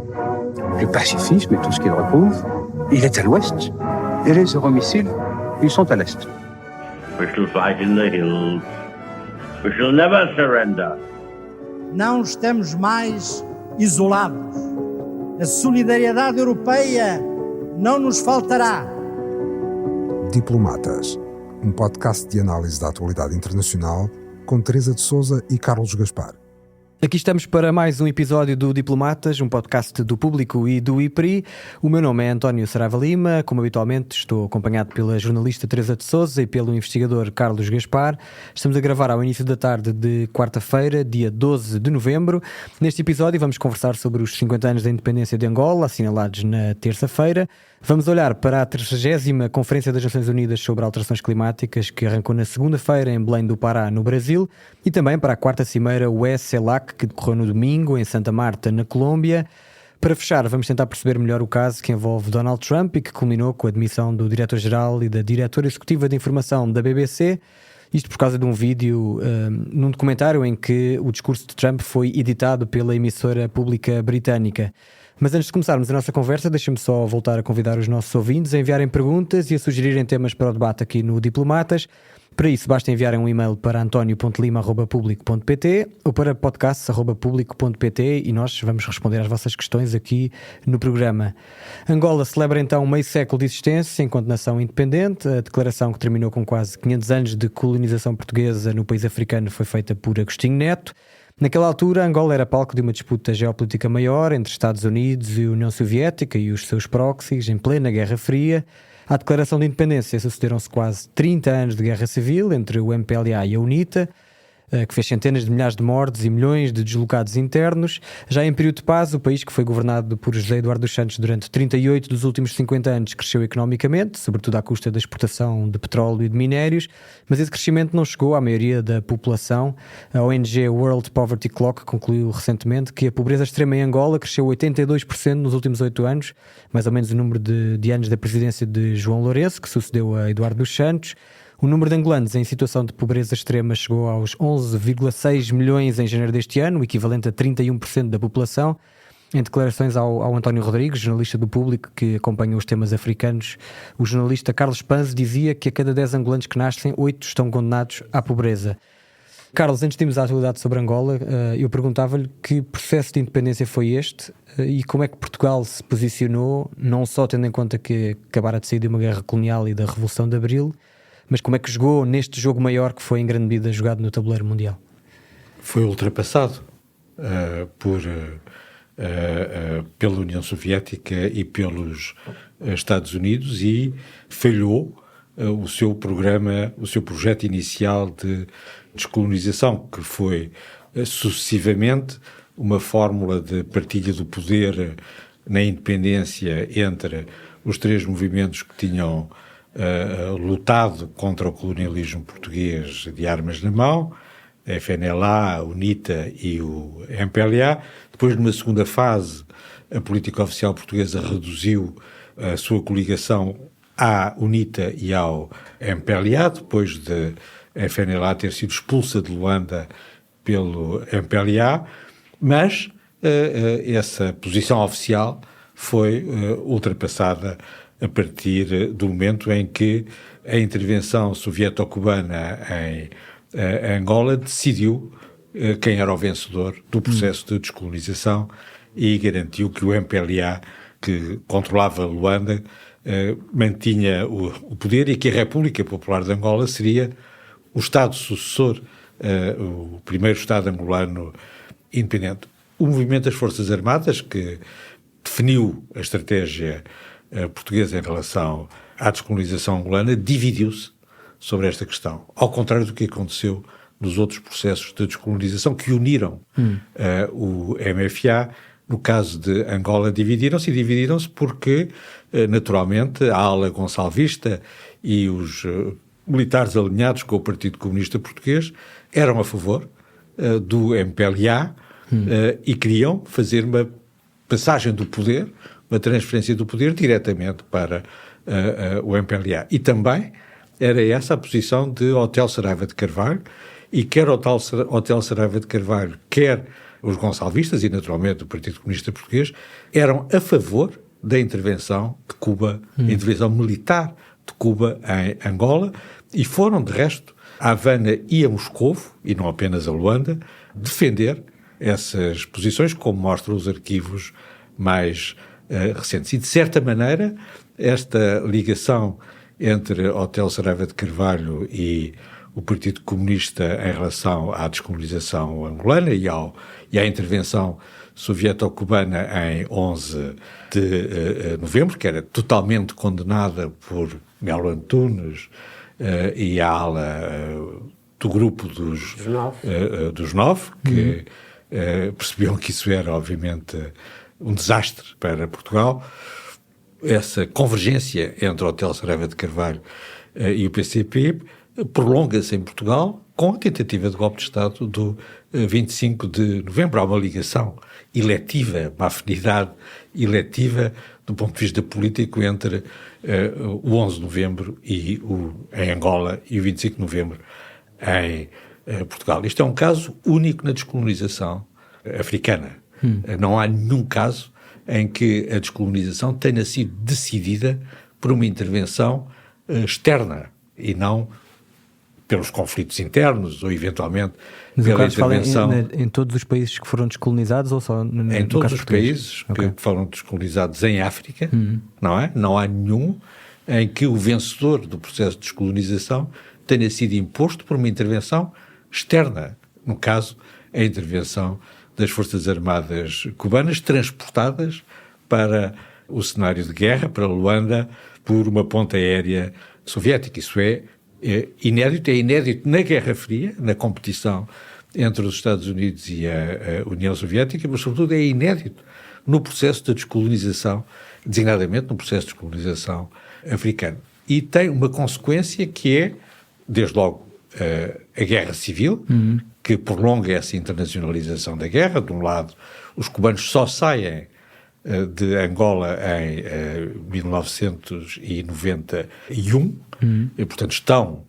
Le pacifisme et tout ce qu'il recouvre, il est à l'ouest. Et les euromissiles, ils sont à l'est. We shall fight in the hills. We shall never surrender. Não estamos mais isolados. A solidariedade europeia não nos faltará. Diplomatas, um podcast de análise da atualidade internacional com Teresa de Sousa e Carlos Gaspar. Aqui estamos para mais um episódio do Diplomatas, um podcast do Público e do IPRI. O meu nome é António Saraiva Lima, como habitualmente estou acompanhado pela jornalista Teresa de Sousa e pelo investigador Carlos Gaspar. Estamos a gravar ao início da tarde de quarta-feira, dia 12 de novembro. Neste episódio vamos conversar sobre os 50 anos da independência de Angola, assinalados na terça-feira. Vamos olhar para a 30ª Conferência das Nações Unidas sobre Alterações Climáticas, que arrancou na segunda-feira em Belém do Pará, no Brasil, e também para a 4ª Cimeira UE-CELAC, que decorreu no domingo em Santa Marta, na Colômbia. Para fechar, vamos tentar perceber melhor o caso que envolve Donald Trump e que culminou com a admissão do Diretor-Geral e da Diretora Executiva de Informação da BBC, isto por causa de um vídeo, num documentário em que o discurso de Trump foi editado pela emissora pública britânica. Mas antes de começarmos a nossa conversa, deixem-me só voltar a convidar os nossos ouvintes a enviarem perguntas e a sugerirem temas para o debate aqui no Diplomatas. Para isso, basta enviarem um e-mail para antonio.lima@publico.pt ou para podcasts@publico.pt e nós vamos responder às vossas questões aqui no programa. Angola celebra então meio século de existência enquanto nação independente. A declaração, que terminou com quase 500 anos de colonização portuguesa no país africano, foi feita por Agostinho Neto. Naquela altura, Angola era palco de uma disputa geopolítica maior entre Estados Unidos e União Soviética e os seus proxies, em plena Guerra Fria. À declaração de independência sucederam-se quase 30 anos de guerra civil entre o MPLA e a UNITA, que fez centenas de milhares de mortes e milhões de deslocados internos. Já em período de paz, o país, que foi governado por José Eduardo dos Santos durante 38 dos últimos 50 anos, cresceu economicamente, sobretudo à custa da exportação de petróleo e de minérios, mas esse crescimento não chegou à maioria da população. A ONG World Poverty Clock concluiu recentemente que a pobreza extrema em Angola cresceu 82% nos últimos 8 anos, mais ou menos o número de anos da presidência de João Lourenço, que sucedeu a Eduardo dos Santos. O número de angolanos em situação de pobreza extrema chegou aos 11,6 milhões em janeiro deste ano, o equivalente a 31% da população. Em declarações ao António Rodrigues, jornalista do Público que acompanha os temas africanos, o jornalista Carlos Panzi dizia que a cada 10 angolanos que nascem, 8 estão condenados à pobreza. Carlos, antes de irmos à atualidade sobre Angola, eu perguntava-lhe que processo de independência foi este e como é que Portugal se posicionou, não só tendo em conta que acabara de sair de uma guerra colonial e da Revolução de Abril, mas como é que jogou neste jogo maior que foi em grande medida jogado no tabuleiro mundial? Foi ultrapassado pela União Soviética e pelos Estados Unidos e falhou o seu programa, o seu projeto inicial de descolonização, que foi sucessivamente uma fórmula de partilha do poder na independência entre os três movimentos que tinham lutado contra o colonialismo português de armas na mão, a FNLA, a UNITA e o MPLA. Depois, numa segunda fase, a política oficial portuguesa reduziu a sua coligação à UNITA e ao MPLA, depois de a FNLA ter sido expulsa de Luanda pelo MPLA, mas essa posição oficial foi ultrapassada a partir do momento em que a intervenção soviéto-cubana em Angola decidiu quem era o vencedor do processo de descolonização e garantiu que o MPLA, que controlava Luanda, mantinha o poder e que a República Popular de Angola seria o Estado sucessor, o primeiro Estado angolano independente. O movimento das Forças Armadas, que definiu a estratégia portuguesa em relação à descolonização angolana, dividiu-se sobre esta questão, ao contrário do que aconteceu nos outros processos de descolonização que uniram o MFA. No caso de Angola, dividiram-se porque, naturalmente, a ala gonçalvista e os militares alinhados com o Partido Comunista Português eram a favor do MPLA e queriam fazer uma passagem do poder, uma transferência do poder diretamente para o MPLA. E também era essa a posição de Hotel Saraiva de Carvalho, e quer Hotel Saraiva de Carvalho, quer os gonçalvistas e, naturalmente, o Partido Comunista Português, eram a favor da intervenção de Cuba, a intervenção militar de Cuba em Angola, e foram, de resto, a Havana e a Moscovo, e não apenas a Luanda, defender essas posições, como mostram os arquivos mais recentes. E, de certa maneira, esta ligação entre Hotel Saraiva de Carvalho e o Partido Comunista em relação à descolonização angolana e à intervenção soviético-cubana em 11 de novembro, que era totalmente condenada por Melo Antunes e a ala do grupo dos nove, que percebiam que isso era, obviamente, um desastre para Portugal. Essa convergência entre o Hotel Saraiva de Carvalho e o PCP prolonga-se em Portugal com a tentativa de golpe de Estado do 25 de novembro. Há uma ligação eletiva, uma afinidade eletiva do ponto de vista político entre o 11 de novembro em Angola e o 25 de novembro em Portugal. Isto é um caso único na descolonização africana. Não há nenhum caso em que a descolonização tenha sido decidida por uma intervenção externa e não pelos conflitos internos ou, eventualmente, pela intervenção... Em todos os países que foram descolonizados ou só no Em todos os português? países que foram descolonizados em África, não é? Não há nenhum em que o vencedor do processo de descolonização tenha sido imposto por uma intervenção externa. No caso, a intervenção das Forças Armadas cubanas, transportadas para o cenário de guerra, para Luanda, por uma ponte aérea soviética. Isso é inédito na Guerra Fria, na competição entre os Estados Unidos e a União Soviética, mas, sobretudo, é inédito no processo de descolonização, designadamente no processo de descolonização africano. E tem uma consequência que é, desde logo, a guerra civil, que prolonga essa internacionalização da guerra. De um lado, os cubanos só saem de Angola em 1991 e, portanto, estão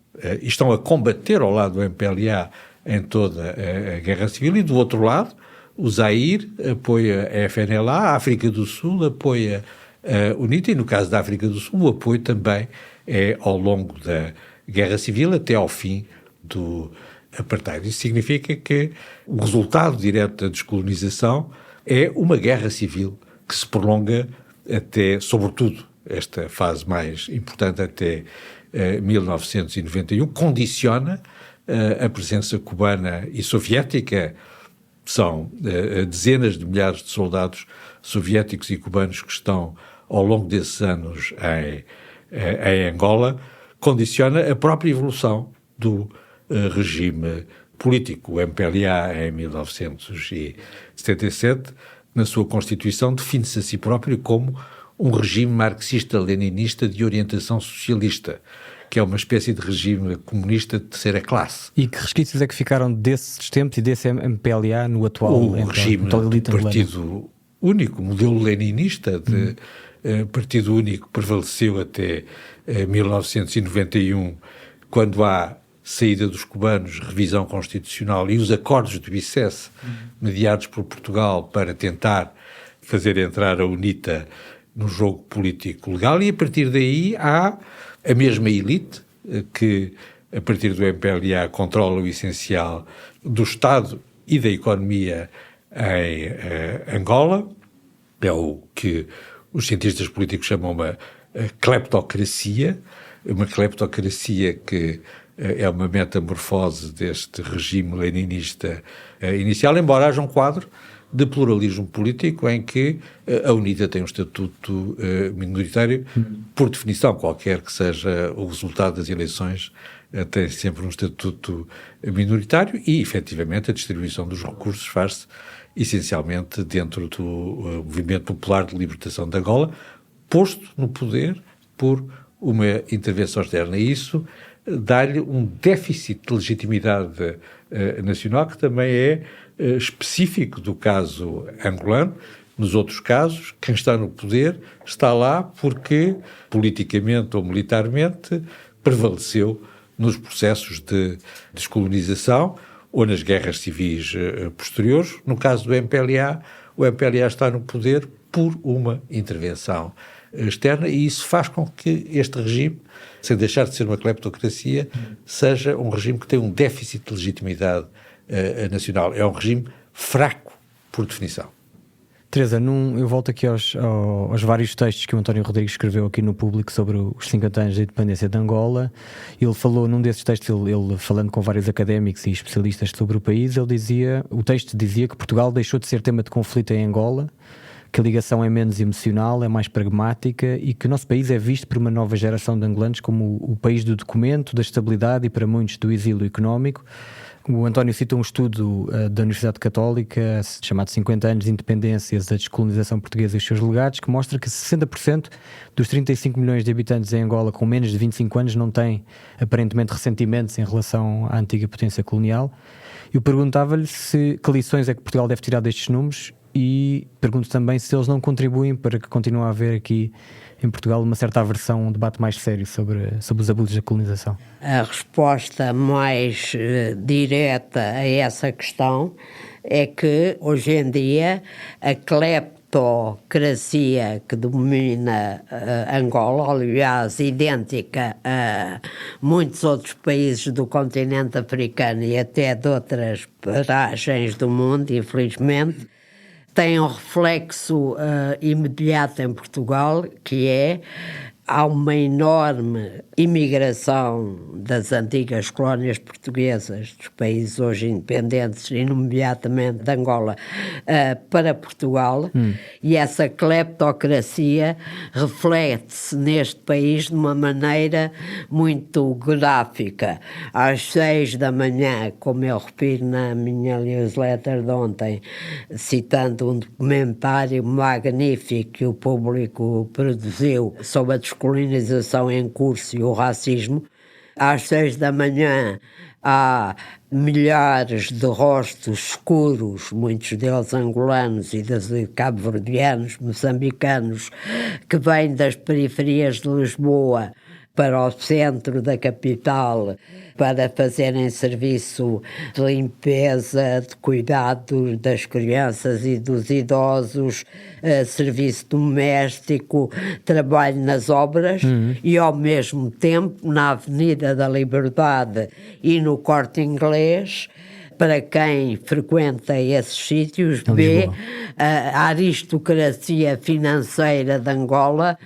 a combater ao lado do MPLA em toda a guerra civil, e do outro lado o Zaire apoia a FNLA, a África do Sul apoia a UNITA, e no caso da África do Sul o apoio também é ao longo da guerra civil até ao fim do apartheid. Isso significa que o resultado direto da descolonização é uma guerra civil que se prolonga até, sobretudo, esta fase mais importante até 1991, condiciona a presença cubana e soviética. São dezenas de milhares de soldados soviéticos e cubanos que estão ao longo desses anos em Angola, condiciona a própria evolução do regime político. O MPLA, em 1977, na sua Constituição, define-se a si próprio como um regime marxista-leninista de orientação socialista, que é uma espécie de regime comunista de terceira classe. E que resquícios é que ficaram desses tempos e desse MPLA no atual? O regime de partido único, modelo leninista de partido único, prevaleceu até 1991, quando há saída dos cubanos, revisão constitucional e os acordos de Bicesse, mediados por Portugal para tentar fazer entrar a UNITA no jogo político legal, e a partir daí há a mesma elite que, a partir do MPLA, controla o essencial do Estado e da economia em Angola. É o que os cientistas políticos chamam uma cleptocracia que é uma metamorfose deste regime leninista inicial, embora haja um quadro de pluralismo político em que a UNITA tem um estatuto minoritário, por definição, qualquer que seja o resultado das eleições, tem sempre um estatuto minoritário e, efetivamente, a distribuição dos recursos faz-se essencialmente dentro do Movimento Popular de Libertação de Angola, posto no poder por uma intervenção externa. E isso dá-lhe um déficit de legitimidade nacional que também é específico do caso angolano. Nos outros casos, quem está no poder está lá porque, politicamente ou militarmente, prevaleceu nos processos de descolonização. ou nas guerras civis posteriores. No caso do MPLA, o MPLA está no poder por uma intervenção externa, e isso faz com que este regime, sem deixar de ser uma cleptocracia, seja um regime que tem um déficit de legitimidade nacional. É um regime fraco, por definição. Teresa, eu volto aqui aos vários textos que o António Rodrigues escreveu aqui no Público sobre os 50 anos da independência de Angola. Ele falou, num desses textos, ele falando com vários académicos e especialistas sobre o país, o texto dizia que Portugal deixou de ser tema de conflito em Angola, que a ligação é menos emocional, é mais pragmática, e que o nosso país é visto por uma nova geração de angolanos como o país do documento, da estabilidade e, para muitos, do exílio económico. O António cita um estudo da Universidade Católica chamado 50 anos de independências, da descolonização portuguesa e os seus legados, que mostra que 60% dos 35 milhões de habitantes em Angola com menos de 25 anos não têm aparentemente ressentimentos em relação à antiga potência colonial. Eu perguntava-lhe que lições é que Portugal deve tirar destes números, e pergunto também se eles não contribuem para que continue a haver aqui em Portugal uma certa aversão, um debate mais sério sobre os abusos da colonização. A resposta mais direta a essa questão é que, hoje em dia, a cleptocracia que domina Angola, aliás, idêntica a muitos outros países do continente africano e até de outras paragens do mundo, infelizmente, tem um reflexo imediato em Portugal, que há uma enorme imigração das antigas colónias portuguesas, dos países hoje independentes, e nomeadamente de Angola, para Portugal, e essa cleptocracia reflete-se neste país de uma maneira muito gráfica. Às 6 da manhã, como eu refiro na minha newsletter de ontem, citando um documentário magnífico que o Público produziu sobre a descolonização em curso e o racismo, às 6 da manhã há milhares de rostos escuros, muitos deles angolanos e cabo-verdianos, moçambicanos, que vêm das periferias de Lisboa para o centro da capital para fazerem serviço de limpeza, de cuidado das crianças e dos idosos, serviço doméstico, trabalho nas obras e, ao mesmo tempo, na Avenida da Liberdade e no Corte Inglês, para quem frequenta esses sítios, vê a aristocracia financeira de Angola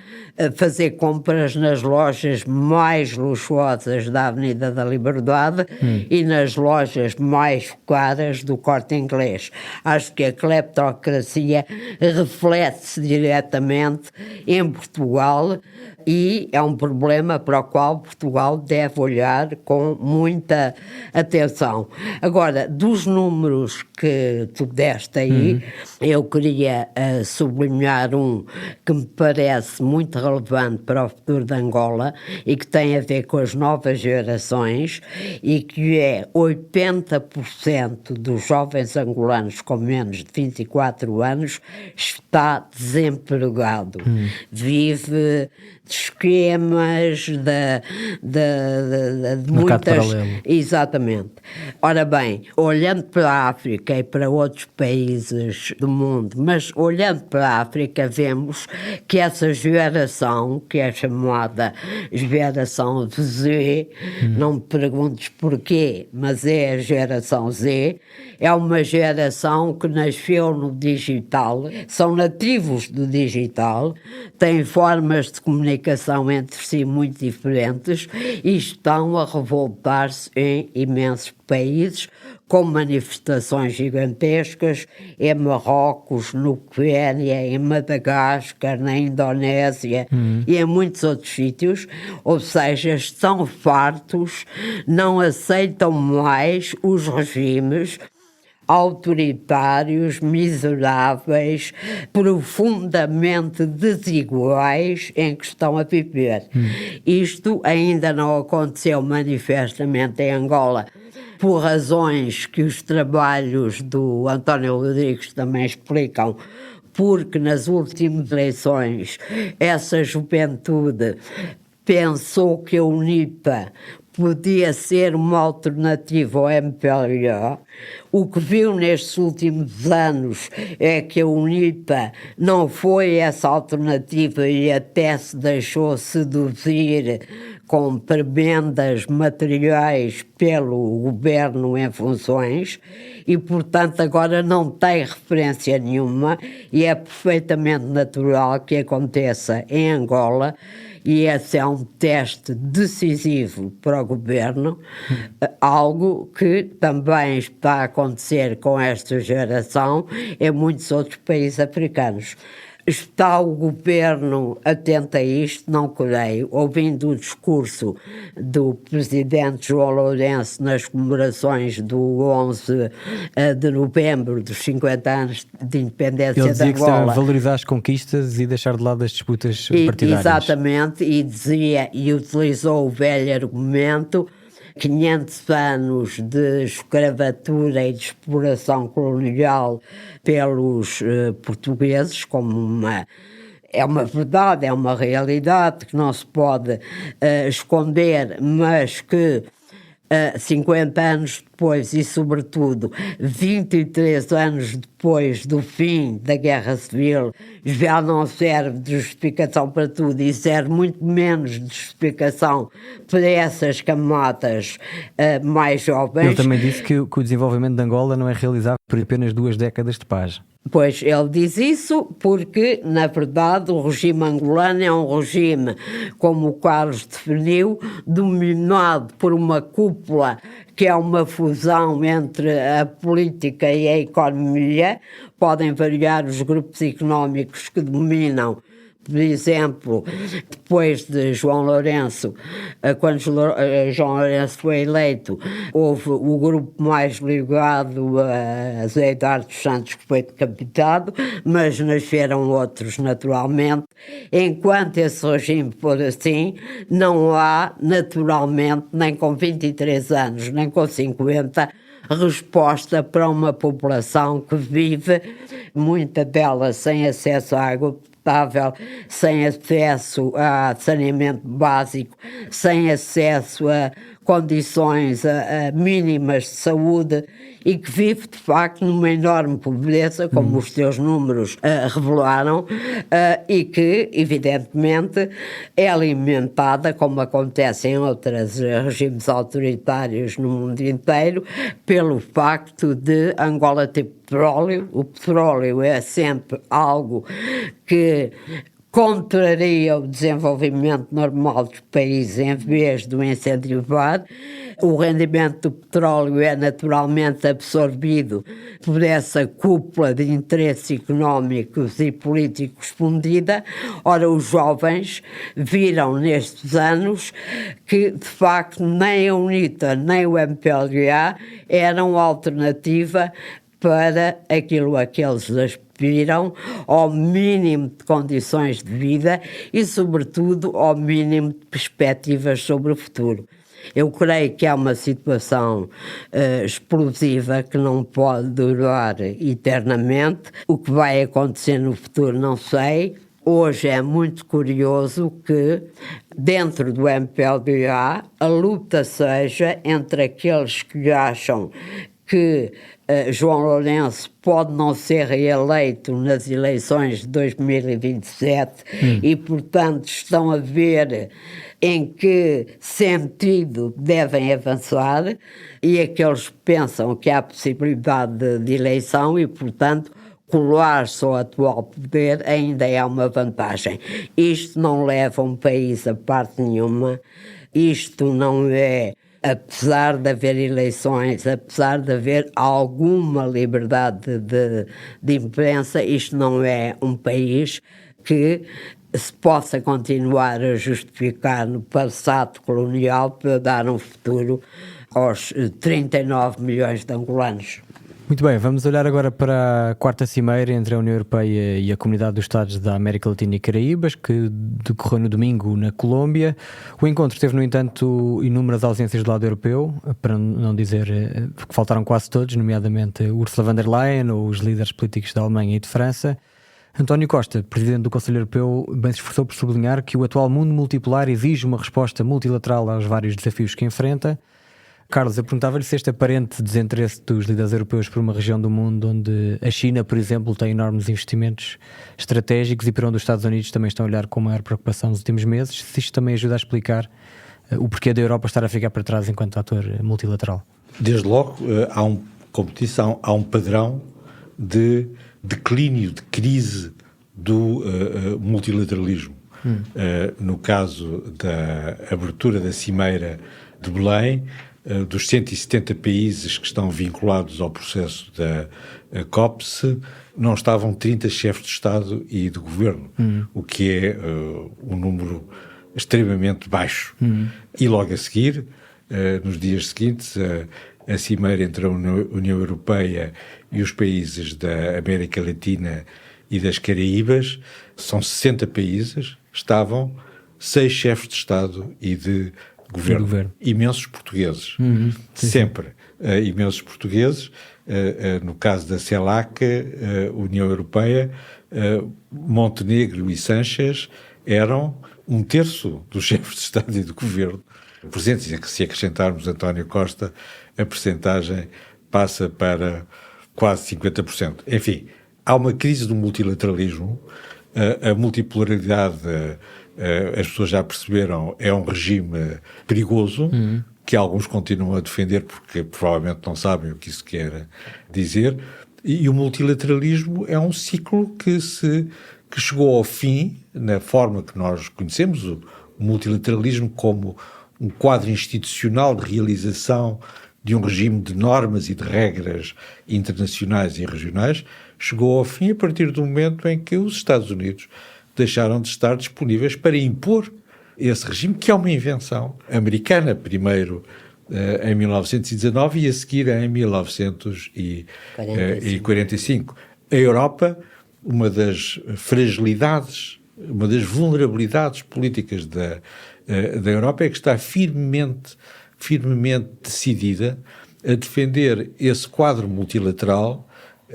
fazer compras nas lojas mais luxuosas da Avenida da Liberdade e nas lojas mais caras do Corte Inglês. Acho que a cleptocracia reflete-se diretamente em Portugal e é um problema para o qual Portugal deve olhar com muita atenção. Agora, dos números que tu deste aí, eu queria sublinhar um que me parece muito relevante para o futuro de Angola e que tem a ver com as novas gerações, e que é 80% dos jovens angolanos com menos de 24 anos está desempregado. Vive de esquemas, de muitas... paralelo. Exatamente. Ora bem, olhando para a África e para outros países do mundo, mas olhando para a África, vemos que essa geração, que é chamada geração Z, não me perguntes porquê, mas é a geração Z, é uma geração que nasceu no digital, são nativos do digital, têm formas de comunicação entre si muito diferentes e estão a revoltar-se em imensos países, com manifestações gigantescas em Marrocos, no Quênia, em Madagascar, na Indonésia e em muitos outros sítios. Ou seja, estão fartos, não aceitam mais os regimes autoritários, miseráveis, profundamente desiguais em que estão a viver. Isto ainda não aconteceu manifestamente em Angola, por razões que os trabalhos do António Rodrigues também explicam, porque nas últimas eleições essa juventude pensou que a UNITA podia ser uma alternativa ao MPLA. O que viu nestes últimos anos é que a UNITA não foi essa alternativa e até se deixou seduzir com prebendas materiais pelo governo em funções e, portanto, agora não tem referência nenhuma e é perfeitamente natural que aconteça em Angola. E esse é um teste decisivo para o governo, algo que também está a acontecer com esta geração em muitos outros países africanos. Está o governo atento a isto? Não creio. Ouvindo o discurso do presidente João Lourenço nas comemorações do 11 de novembro, dos 50 anos de independência Ele dizia de Angola. que se deve valorizar as conquistas e deixar de lado as disputas partidárias. Exatamente, e dizia, e utilizou o velho argumento: 500 anos de escravatura e de exploração colonial pelos portugueses, como é uma verdade, é uma realidade que não se pode esconder, mas que 50 anos depois e, sobretudo, 23 anos depois do fim da Guerra Civil, já não serve de justificação para tudo e serve muito menos de justificação para essas camadas mais jovens. Ele também disse que o desenvolvimento de Angola não é realizável por apenas 2 décadas de paz. Pois, ele diz isso porque, na verdade, o regime angolano é um regime, como o Carlos definiu, dominado por uma cúpula que é uma fusão entre a política e a economia. Podem variar os grupos económicos que dominam. Por exemplo, depois de João Lourenço, quando João Lourenço foi eleito, houve o grupo mais ligado a Zé Eduardo dos Santos, que foi decapitado, mas nasceram outros naturalmente. Enquanto esse regime for assim, não há naturalmente, nem com 23 anos, nem com 50, resposta para uma população que vive, muita dela sem acesso à água potável, sem acesso a saneamento básico, sem acesso a condições mínimas de saúde e que vive de facto numa enorme pobreza, como os seus números revelaram, e que evidentemente é alimentada, como acontece em outros regimes autoritários no mundo inteiro, pelo facto de Angola ter petróleo. O petróleo é sempre algo que contraria o desenvolvimento normal dos países em vez de o incentivar. O rendimento do petróleo é naturalmente absorvido por essa cúpula de interesses económicos e políticos fundida. Ora, os jovens viram nestes anos que, de facto, nem a UNITA nem o MPLA eram alternativa para aquilo a que eles aspiram, ao mínimo de condições de vida e, sobretudo, ao mínimo de perspectivas sobre o futuro. Eu creio que é uma situação explosiva que não pode durar eternamente. O que vai acontecer no futuro não sei. Hoje é muito curioso que, dentro do MPLA, a luta seja entre aqueles que acham que João Lourenço pode não ser reeleito nas eleições de 2027 e, portanto, estão a ver em que sentido devem avançar, e aqueles que pensam que há possibilidade de eleição e, portanto, colar-se ao atual poder ainda é uma vantagem. Isto não leva um país a parte nenhuma, isto não é... Apesar de haver eleições, apesar de haver alguma liberdade de imprensa, isto não é um país que se possa continuar a justificar no passado colonial para dar um futuro aos 39 milhões de angolanos. Muito bem, vamos olhar agora para a 4ª Cimeira entre a União Europeia e a Comunidade dos Estados da América Latina e Caraíbas, que decorreu no domingo na Colômbia. O encontro teve, no entanto, inúmeras ausências do lado europeu, para não dizer que faltaram quase todos, nomeadamente Ursula von der Leyen ou os líderes políticos da Alemanha e de França. António Costa, presidente do Conselho Europeu, bem se esforçou por sublinhar que o atual mundo multipolar exige uma resposta multilateral aos vários desafios que enfrenta. Carlos, eu perguntava-lhe se este aparente desinteresse dos líderes europeus por uma região do mundo onde a China, por exemplo, tem enormes investimentos estratégicos e para onde os Estados Unidos também estão a olhar com maior preocupação nos últimos meses, se isto também ajuda a explicar o porquê da Europa estar a ficar para trás enquanto ator multilateral. Desde logo, há um padrão de declínio, de crise do multilateralismo. No caso da abertura da Cimeira de Belém, dos 170 países que estão vinculados ao processo da COP, não estavam 30 chefes de Estado e de Governo, o que é um número extremamente baixo. E logo a seguir, nos dias seguintes, a Cimeira entre a União Europeia e os países da América Latina e das Caraíbas, são 60 países, estavam 6 chefes de Estado e de Governo. Imensos portugueses. Sempre. Imensos portugueses. No caso da CELAC, União Europeia, Montenegro e Sánchez eram 1/3 dos chefes de Estado e de Governo presentes. E se acrescentarmos António Costa, a percentagem passa para quase 50%. Enfim, há uma crise do multilateralismo. A multipolaridade, as pessoas já perceberam, é um regime perigoso, que alguns continuam a defender porque provavelmente não sabem o que isso quer dizer. E o multilateralismo é um ciclo que chegou ao fim, na forma que nós conhecemos, o multilateralismo como um quadro institucional de realização de um regime de normas e de regras internacionais e regionais, chegou ao fim a partir do momento em que os Estados Unidos deixaram de estar disponíveis para impor esse regime, que é uma invenção americana, primeiro em 1919 e a seguir em 1945. A Europa, uma das fragilidades, uma das vulnerabilidades políticas da Europa é que está firmemente decidida a defender esse quadro multilateral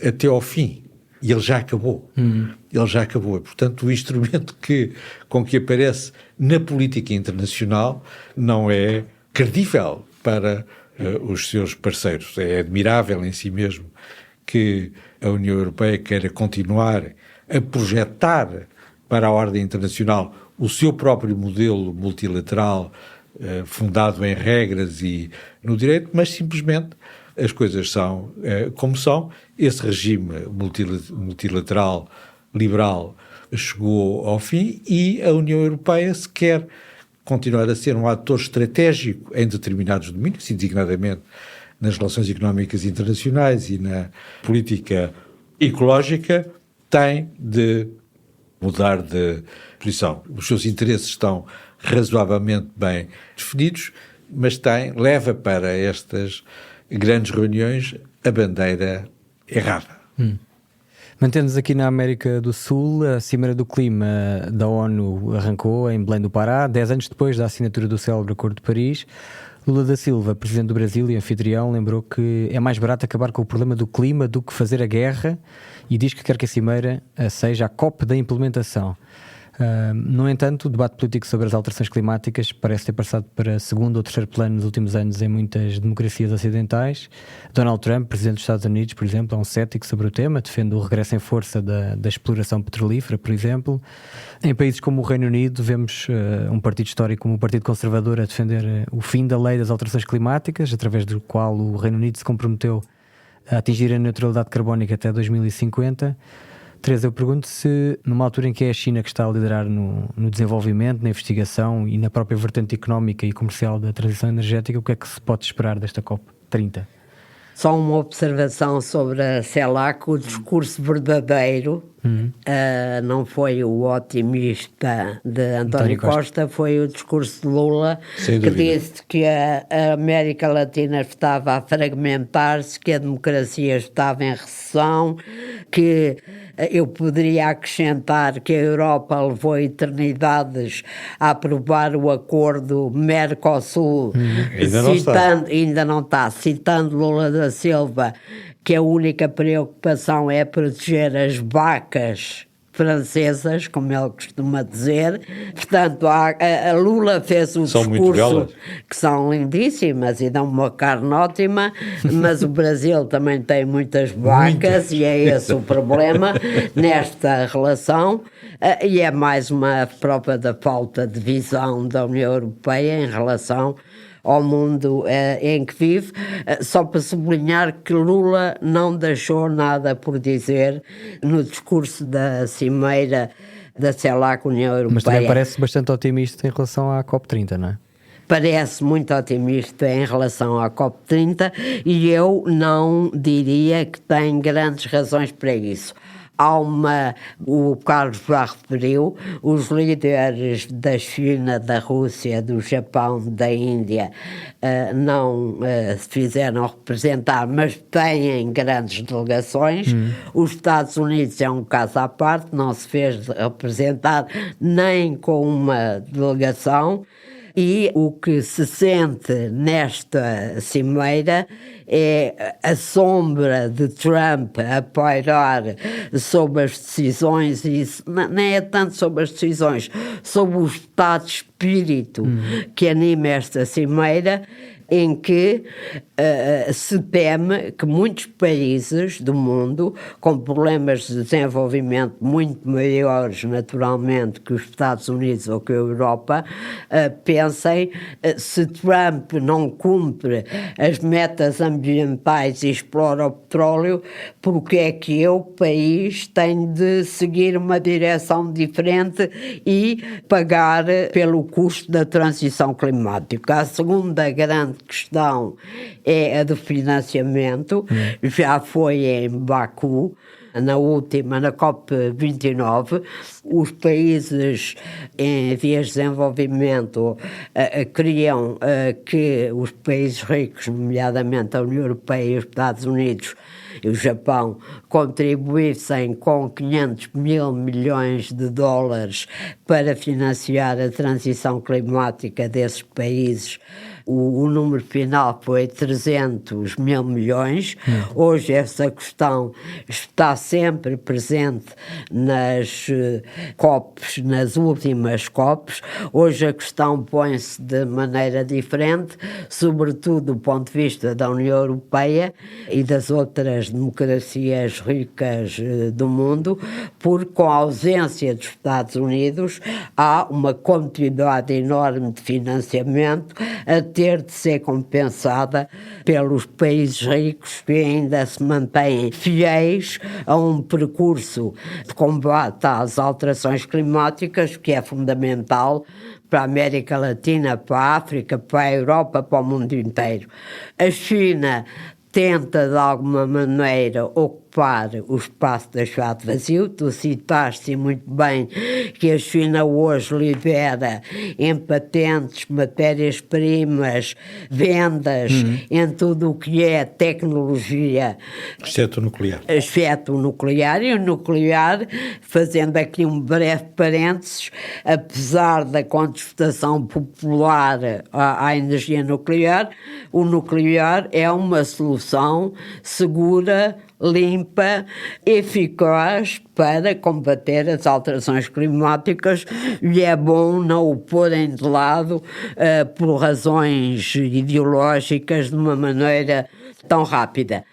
até ao fim. E ele já acabou. Ele já acabou. E, portanto, o instrumento com que aparece na política internacional não é credível para os seus parceiros. É admirável em si mesmo que a União Europeia queira continuar a projetar para a ordem internacional o seu próprio modelo multilateral fundado em regras e no direito, mas simplesmente as coisas são como são. Esse regime multilateral liberal chegou ao fim e a União Europeia, se quer continuar a ser um ator estratégico em determinados domínios, designadamente nas relações económicas internacionais e na política ecológica, tem de mudar de posição. Os seus interesses estão razoavelmente bem definidos, mas leva para estas grandes reuniões a bandeira errada. Mantendo-nos aqui na América do Sul, a Cimeira do Clima da ONU arrancou em Belém do Pará, 10 anos depois da assinatura do célebre Acordo de Paris. Lula da Silva, presidente do Brasil e anfitrião, lembrou que é mais barato acabar com o problema do clima do que fazer a guerra e diz que quer que a Cimeira seja a COP da implementação. No entanto, o debate político sobre as alterações climáticas parece ter passado para segundo ou terceiro plano nos últimos anos em muitas democracias ocidentais. Donald Trump, presidente dos Estados Unidos, por exemplo, é um cético sobre o tema, defende o regresso em força da exploração petrolífera, por exemplo. Em países como o Reino Unido, vemos um partido histórico como o Partido Conservador a defender o fim da lei das alterações climáticas, através do qual o Reino Unido se comprometeu a atingir a neutralidade carbónica até 2050. Teresa, eu pergunto se numa altura em que é a China que está a liderar no desenvolvimento, na investigação e na própria vertente económica e comercial da transição energética, o que é que se pode esperar desta COP30? Só uma observação sobre a CELAC, o discurso verdadeiro não foi o otimista de António Costa, foi o discurso de Lula, que disse que a América Latina estava a fragmentar-se, que a democracia estava em recessão, que eu poderia acrescentar que a Europa levou eternidades a aprovar o acordo Mercosul, ainda não está, citando Lula da Silva, que a única preocupação é proteger as vacas francesas, como ele costuma dizer. Portanto, a Lula fez um São muito discurso belas. que são lindíssimas e dão uma carne ótima, mas o Brasil também tem muitas vacas e é esse o problema nesta relação. E é mais uma prova da falta de visão da União Europeia em relação ao mundo em que vive, só para sublinhar que Lula não deixou nada por dizer no discurso da cimeira da CELAC União Europeia. Mas também parece bastante otimista em relação à COP30, não é? Parece muito otimista em relação à COP30 e eu não diria que tem grandes razões para isso. O Carlos já referiu, os líderes da China, da Rússia, do Japão, da Índia não se fizeram representar, mas têm grandes delegações. Os Estados Unidos é um caso à parte, não se fez representar nem com uma delegação. E o que se sente nesta cimeira é a sombra de Trump a pairar sobre as decisões, e isso nem é tanto sobre as decisões, sobre o estado de espírito que anima esta cimeira, em que se teme que muitos países do mundo, com problemas de desenvolvimento muito maiores, naturalmente, que os Estados Unidos ou que a Europa, pensem, se Trump não cumpre as metas ambientais e explora o petróleo, porque é que eu, país, tenho de seguir uma direção diferente e pagar pelo custo da transição climática. A segunda grande questão é a do financiamento. Já foi em Baku, na COP29, os países em vias de desenvolvimento queriam que os países ricos, nomeadamente a União Europeia e os Estados Unidos e o Japão, contribuíssem com 500 mil milhões de dólares para financiar a transição climática desses países. O número final foi 300 mil milhões. Hoje essa questão está sempre presente nas COPs, nas últimas COPs. Hoje a questão põe-se de maneira diferente, sobretudo do ponto de vista da União Europeia e das outras democracias ricas do mundo, porque com a ausência dos Estados Unidos há uma quantidade enorme de financiamento a ter de ser compensada pelos países ricos que ainda se mantêm fiéis a um percurso de combate às alterações climáticas que é fundamental para a América Latina, para a África, para a Europa, para o mundo inteiro. A China tenta de alguma maneira ocupar o espaço deixado vazio. Tu citaste muito bem que a China hoje lidera em patentes, matérias-primas, vendas, em tudo o que é tecnologia. Exceto o nuclear. Exceto o nuclear. E o nuclear, fazendo aqui um breve parênteses, apesar da contestação popular à energia nuclear, o nuclear é uma solução segura, limpa, eficaz para combater as alterações climáticas, e é bom não o porem de lado por razões ideológicas de uma maneira tão rápida.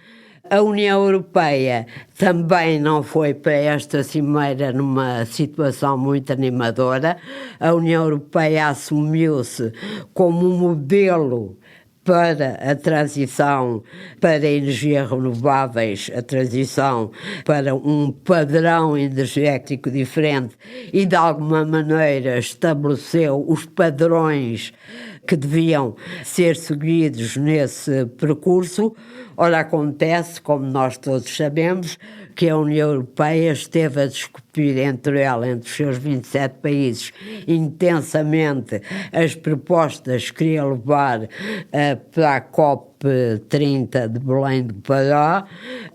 A União Europeia também não foi para esta cimeira numa situação muito animadora. A União Europeia assumiu-se como um modelo para a transição para energias renováveis, a transição para um padrão energético diferente, e de alguma maneira estabeleceu os padrões que deviam ser seguidos nesse percurso. Ora, acontece, como nós todos sabemos, que a União Europeia esteve a discutir entre os seus 27 países, intensamente as propostas que queria levar para a COP30 de Belém do Pará,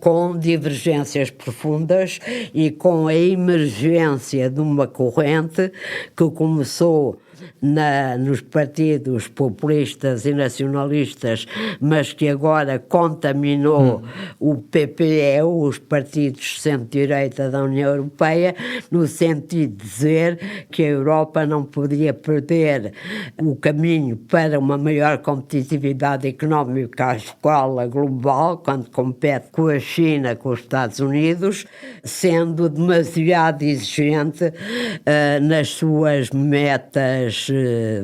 com divergências profundas e com a emergência de uma corrente que começou nos partidos populistas e nacionalistas, mas que agora contaminou o PPE, os partidos de centro-direita da União Europeia, no sentido de dizer que a Europa não poderia perder o caminho para uma maior competitividade económica à escala global, quando compete com a China, com os Estados Unidos, sendo demasiado exigente nas suas metas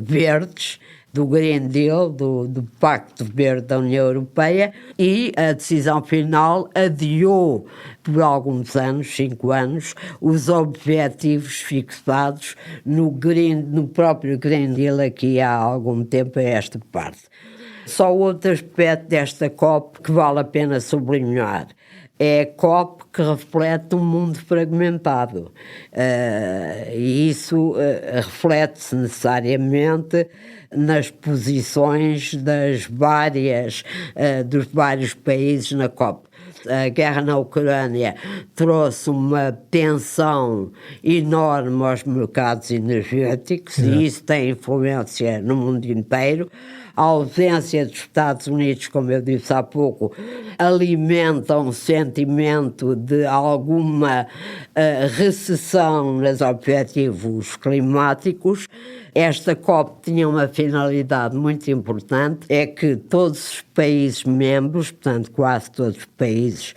verdes, do Green Deal, do Pacto Verde da União Europeia, e a decisão final adiou por alguns anos, 5 anos, os objetivos fixados no próprio Green Deal aqui há algum tempo a esta parte. Só outro aspecto desta COP que vale a pena sublinhar. É a COP que reflete um mundo fragmentado. E isso reflete-se necessariamente nas posições dos vários países na COP. A guerra na Ucrânia trouxe uma tensão enorme aos mercados energéticos e isso tem influência no mundo inteiro. A ausência dos Estados Unidos, como eu disse há pouco, alimenta um sentimento de alguma recessão nos objetivos climáticos. Esta COP tinha uma finalidade muito importante, é que todos os países membros, portanto quase todos os países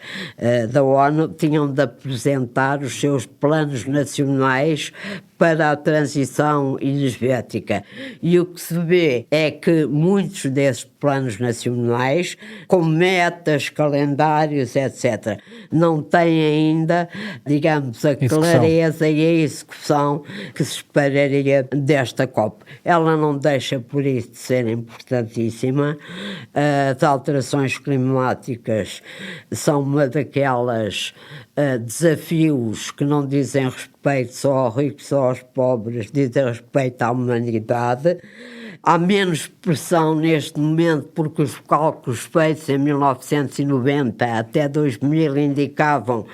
da ONU, tinham de apresentar os seus planos nacionais para a transição energética. E o que se vê é que muitos desses planos nacionais, com metas, calendários, etc., não têm ainda, digamos, a clareza e a execução que se esperaria desta COP. Ela não deixa, por isso, de ser importantíssima. As alterações climáticas são uma daquelas desafios que não dizem respeito só aos ricos, só aos pobres, dizem respeito à humanidade. Há menos pressão neste momento porque os cálculos feitos em 1990 até 2000 indicavam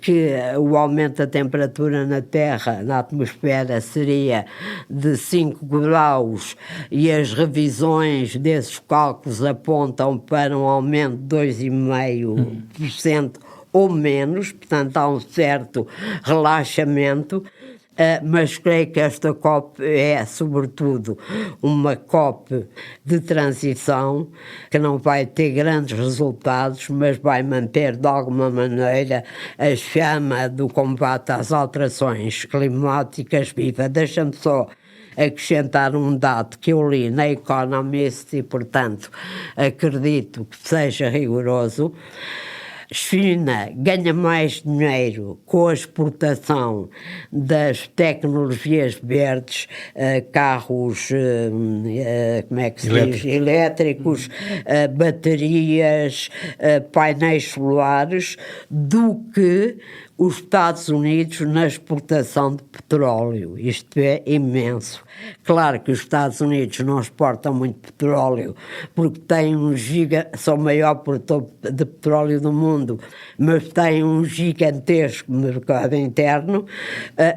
que o aumento da temperatura na Terra, na atmosfera, seria de 5 graus e as revisões desses cálculos apontam para um aumento de 2,5% ou menos, portanto há um certo relaxamento. Mas creio que esta COP é, sobretudo, uma COP de transição que não vai ter grandes resultados, mas vai manter, de alguma maneira, a chama do combate às alterações climáticas viva. Deixa-me só acrescentar um dado que eu li na Economist e, portanto, acredito que seja rigoroso. China ganha mais dinheiro com a exportação das tecnologias verdes, carros, como é que se diz? Elétricos, baterias, painéis solares, do que os Estados Unidos na exportação de petróleo. Isto é imenso. Claro que os Estados Unidos não exportam muito petróleo porque têm são o maior produtor de petróleo do mundo, mas têm um gigantesco mercado interno,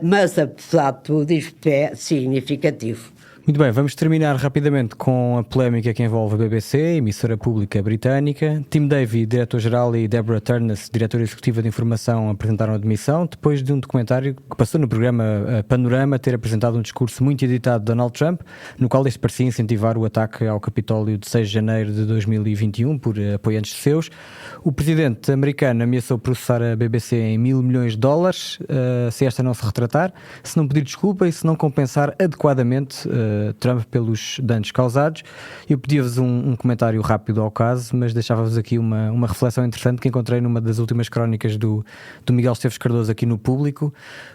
mas apesar de tudo isto é significativo. Muito bem, vamos terminar rapidamente com a polémica que envolve a BBC, emissora pública britânica. Tim Davie, diretor-geral, e Deborah Turness, diretora executiva de informação, apresentaram a demissão depois de um documentário que passou no programa Panorama ter apresentado um discurso muito editado de Donald Trump, no qual este parecia incentivar o ataque ao Capitólio de 6 de janeiro de 2021 por apoiantes seus. O presidente americano ameaçou processar a BBC em $1.000 milhões se esta não se retratar, se não pedir desculpa e se não compensar adequadamente Trump pelos danos causados. Eu pedia-vos um comentário rápido ao caso, mas deixava-vos aqui uma reflexão interessante que encontrei numa das últimas crónicas do Miguel Esteves Cardoso aqui no Público.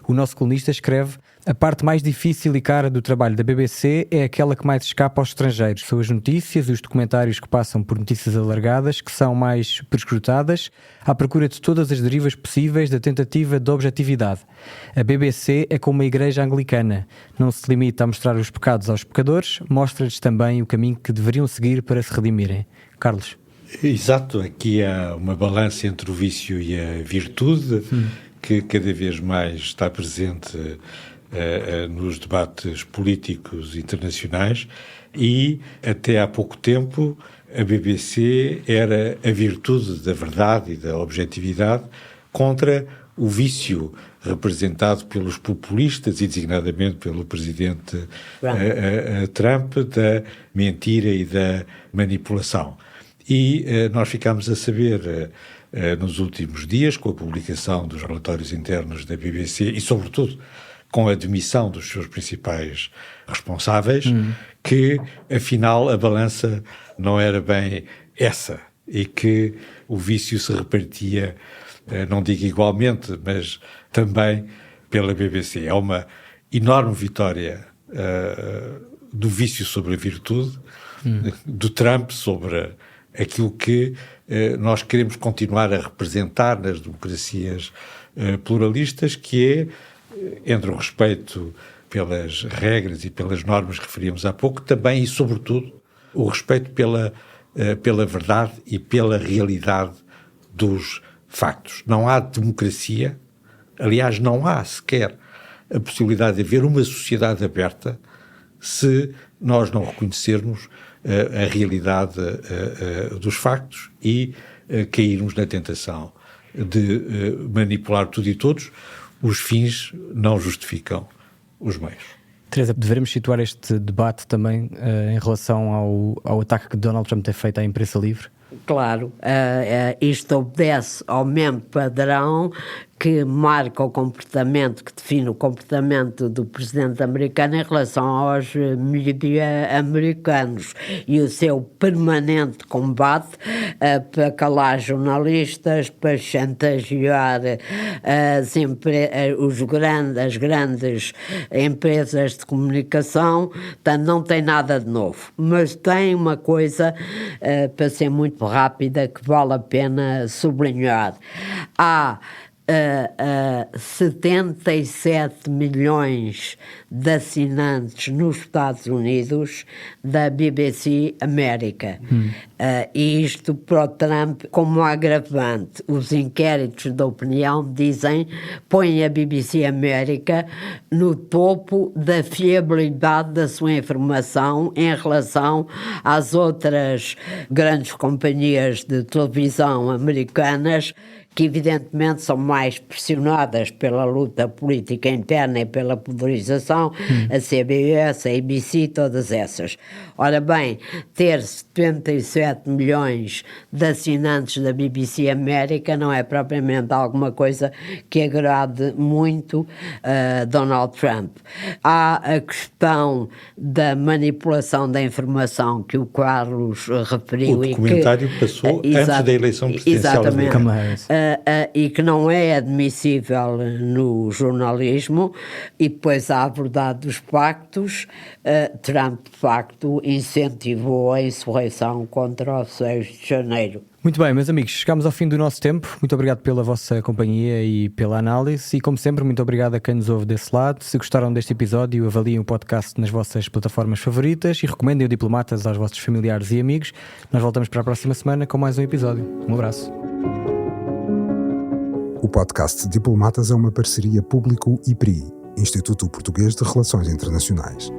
O nosso colunista escreve: a parte mais difícil e cara do trabalho da BBC é aquela que mais escapa aos estrangeiros. São as notícias e os documentários que passam por notícias alargadas, que são mais perscrutadas, à procura de todas as derivas possíveis da tentativa de objetividade. A BBC é como a Igreja Anglicana. Não se limita a mostrar os pecados aos pecadores, mostra-lhes também o caminho que deveriam seguir para se redimirem. Carlos. Exato, aqui há uma balança entre o vício e a virtude que cada vez mais está presente nos debates políticos internacionais, e até há pouco tempo a BBC era a virtude da verdade e da objetividade contra o vício representado pelos populistas e designadamente pelo presidente Trump, da mentira e da manipulação. E nós ficámos a saber nos últimos dias, com a publicação dos relatórios internos da BBC e, sobretudo, com a demissão dos seus principais responsáveis, que, afinal, a balança não era bem essa e que o vício se repartia, não digo igualmente, mas também pela BBC. É uma enorme vitória do vício sobre a virtude, do Trump sobre aquilo que nós queremos continuar a representar nas democracias pluralistas, que é, entre o respeito pelas regras e pelas normas que referíamos há pouco, também e sobretudo o respeito pela verdade e pela realidade dos factos. Não há democracia, aliás, não há sequer a possibilidade de haver uma sociedade aberta se nós não reconhecermos a realidade dos factos e cairmos na tentação de manipular tudo e todos. Os fins não justificam os meios. Teresa, devemos situar este debate também em relação ao ataque que Donald Trump tem feito à imprensa livre? Claro, isto obedece ao mesmo padrão que marca o comportamento, que define o comportamento do presidente americano em relação aos mídia americanos e o seu permanente combate para calar jornalistas, para chantagear as grandes empresas de comunicação. Portanto, não tem nada de novo, mas tem uma coisa, para ser muito rápida, que vale a pena sublinhar. Há 77 milhões de assinantes nos Estados Unidos da BBC América. E isto para o Trump como agravante. Os inquéritos de opinião põem a BBC América no topo da fiabilidade da sua informação em relação às outras grandes companhias de televisão americanas, que evidentemente são mais pressionadas pela luta política interna e pela polarização, a CBS, a ABC, todas essas. Ora bem, ter 77 milhões de assinantes da BBC América não é propriamente alguma coisa que agrade muito a Donald Trump. Há a questão da manipulação da informação que o Carlos referiu. O documentário passou antes da eleição presidencial americana. E que não é admissível no jornalismo, e depois há a verdade dos factos. Trump, de facto, incentivou a insurreição contra o 6 de janeiro. Muito bem, meus amigos, chegamos ao fim do nosso tempo. Muito obrigado pela vossa companhia e pela análise, e como sempre, muito obrigado a quem nos ouve desse lado. Se gostaram deste episódio, avaliem o podcast nas vossas plataformas favoritas e recomendem o Diplomatas aos vossos familiares e amigos. Nós voltamos para a próxima semana com mais um episódio. Um abraço. O podcast Diplomatas é uma parceria Público-IPRI, Instituto Português de Relações Internacionais.